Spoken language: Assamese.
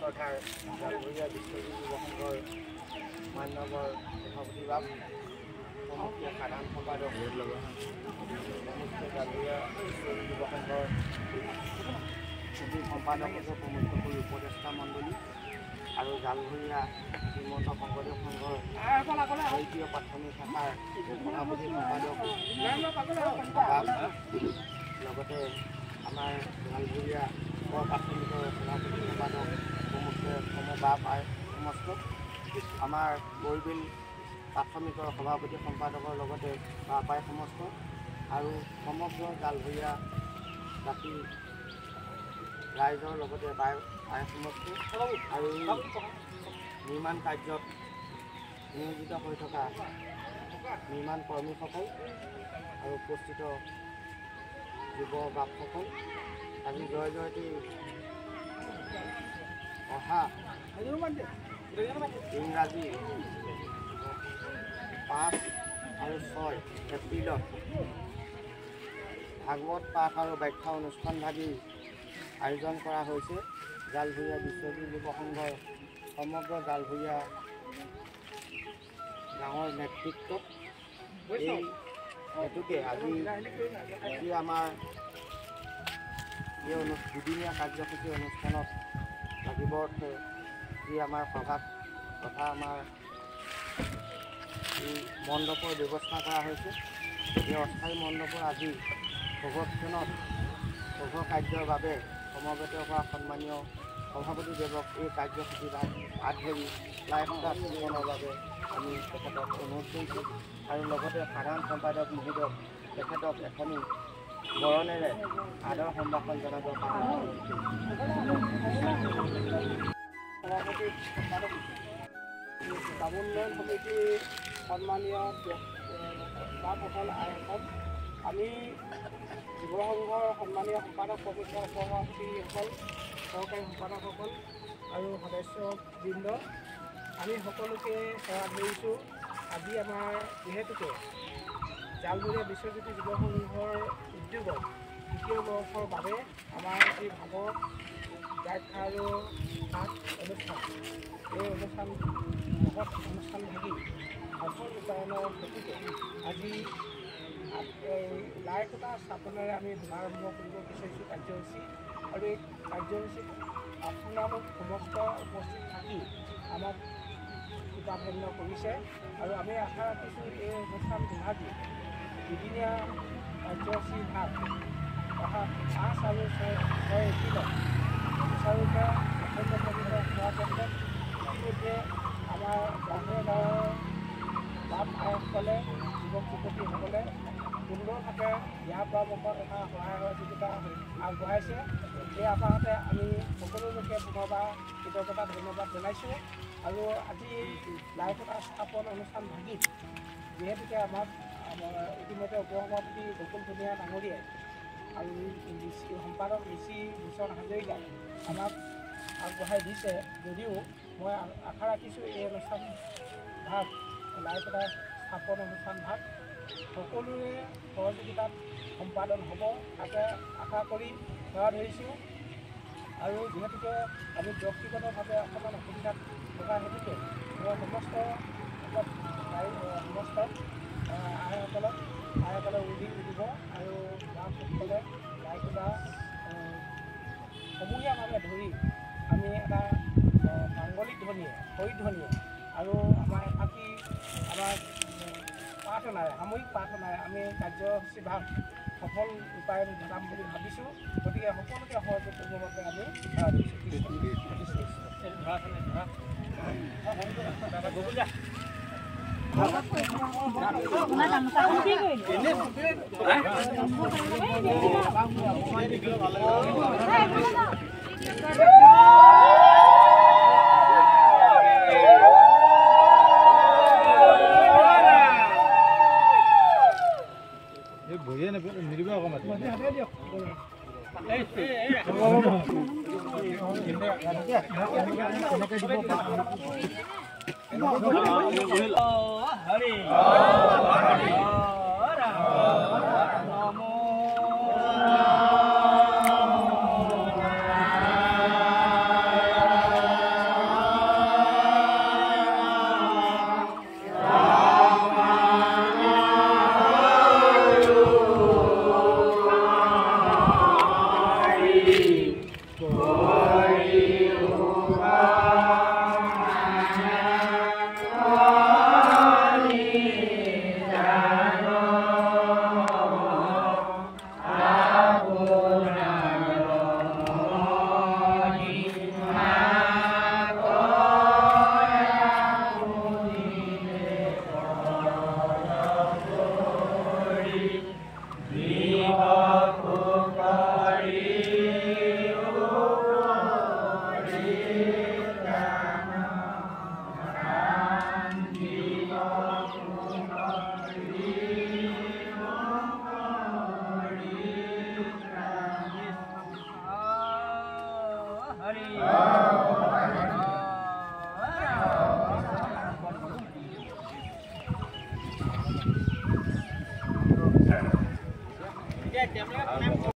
সূত্ৰধাৰ জালবৰীয়া বিশ্বজিৎ যুৱ সংঘৰ মান্যবৰ সভাপতি বাপ সমষ্টিৰ সাধাৰণ সম্পাদক সমষ্টিৰ জালবৰীয়া বিশ্বজিৎ যুৱ সংঘৰ সম্পাদক প্ৰমুখ্য উপদেষ্টা মণ্ডলী আৰু জালবৰীয়া শ্ৰীমন্ত শংকৰদেৱ সংঘৰ ভাৰতীয় প্ৰাথমিক শাখাৰ সভাপতি সম্পাদক লগতে আমাৰ জালবৰীয়া প্ৰাথমিকৰ সভাপতি সম্পাদক বাপ সমস্ত আমাৰ বৰবিল প্ৰাথমিকৰ সভাপতি সম্পাদকৰ লগতে বাপাই সমস্ত আৰু সমগ্ৰ জালবৰীয়া জাতি ৰাইজৰ লগতে বাই সমস্ত আৰু নিৰ্মাণ কাৰ্যত নিয়োজিত হৈ থকা নিৰ্মাণ কৰ্মীসকল আৰু উপস্থিত যুৱ বাপসকল আজি জয় জয়তী অহা ইংৰাজী 5 আৰু 6 এপ্ৰিলত ভাগৱত পাঠ আৰু ব্যাখ্যা অনুষ্ঠানভাগী আয়োজন কৰা হৈছে জালবৰীয়া বিশ্বজিৎ যুৱ সংঘৰ সমগ্ৰ জালবৰীয়া গাঁৱৰ নেতৃত্বত এই হেতুকে আজি আমাৰ এই দুদিনীয়া কাৰ্যসূচী অনুষ্ঠানত লাগিব অৰ্থে যি আমাৰ সভাত তথা আমাৰ এই মণ্ডপৰ ব্যৱস্থা কৰা হৈছে এই অস্থায়ী মণ্ডপৰ আজি প্ৰৱৰ্তনত শুভ কাৰ্যৰ বাবে সমবেত হোৱা সন্মানীয় সভাপতিদেৱক এই কাৰ্যসূচী হাত ধৰি লাইভ স্থাপনৰ বাবে আমি তেখেতক অনুৰোধ কৰিছোঁ আৰু লগতে সাধাৰণ সম্পাদক মহোদয়ক তেখেতক এখনি বৰণেৰে আদৰ সম্ভাষণ জনাবৰ কাৰণে সভাপতি সম্পাদক উন্নয়ন সমিতিৰ সন্মানীয় বাপসকল আইসকল আমি যুৱ সংঘৰ সন্মানীয় সম্পাদক প্ৰমুখ্য সভাপতিসকল সহকাৰী সম্পাদকসকল আৰু সদস্যবৃন্দ আমি সকলোকে সেৱা ধৰিছোঁ। আজি আমাৰ যিহেতুকে জালবৰীয়া বিশ্বজ্যোতি যুৱ সংঘৰ উদ্যোগত 2য় বৰ্ষৰ বাবে আমাৰ যি ভাগৱত ব্যাখ্যা আৰু পাঠ অনুষ্ঠান এই অনুষ্ঠান ভাগি সফল ৰূপায়ণৰ হেতুকে আজি লাইকতা স্থাপনেৰে আমি শুভাৰম্ভ কৰিব বিচাৰিছোঁ কাৰ্যসূচী আৰু এই কাৰ্যসূচীত আপোনালোক সমস্ত উপস্থিত থাকি আমাক কৃপাধন্য কৰিছে আৰু আমি আশা ৰাখিছোঁ এই অনুষ্ঠান বিভাগী দুদিনীয়া কাৰ্যসূচী ভাগ অহা 5 আৰু 6 এপ্ৰিলত সুচাৰুৰূপে সম্পন্ন কৰিব হোৱা কেন্দ্ৰত ইতিমধ্যে আমাৰ গাঁৱে গাঁৱৰ বাপ আইসকলে যুৱক যুৱতীসকলে সুন্দৰভাৱে দিহা পৰামৰ্শ তথা সহায় সহযোগিতা আগবঢ়াইছে। এই আশাতে আমি সকলো লোকে পুনৰবাৰ কৃতজ্ঞতা ধন্যবাদ জনাইছোঁ আৰু আজি এই লাইকতা স্থাপন অনুষ্ঠান ভাগিত যিহেতুকে আমাক ইতিমধ্যে উপসভাপতি গকুল ভূঞা ডাঙৰীয়াই আৰু সম্পাদক ঋষি ভূষণ হাজৰিকাই আমাক আগবঢ়াই দিছে যদিও মই আশা ৰাখিছোঁ এই অনুষ্ঠান ভাগ লাইকতা স্থাপন অনুষ্ঠান ভাগ সকলোৰে সহযোগিতাত সম্পাদন হ'ব তাকে আশা কৰি সেৱা ধৰিছোঁ আৰু যিহেতুকে আমি ব্যক্তিগতভাৱে অকণমান অসুবিধাত থকা হেতুকে মই সমস্ত আইসকলে উদিব আৰু বাপসকলে লাইকতা সমূহীয়াভাৱে ধৰি আমি এটা মাংগলিক ধ্বনিয়ে হৰিধ্বনিয়ে আৰু আমাৰ এফাকি আমাৰ প্ৰাৰ্থনাৰে সামূহিক প্ৰাৰ্থনাৰে আমি কাৰ্যসূচী ভাগ সফল ৰূপায়ণ ঘটাম বুলি ভাবিছোঁ। গতিকে সকলোকে সহযোগ কৰিবৰ বাবে আমি Hãy subscribe cho kênh Ghiền Mì Gõ để không bỏ lỡ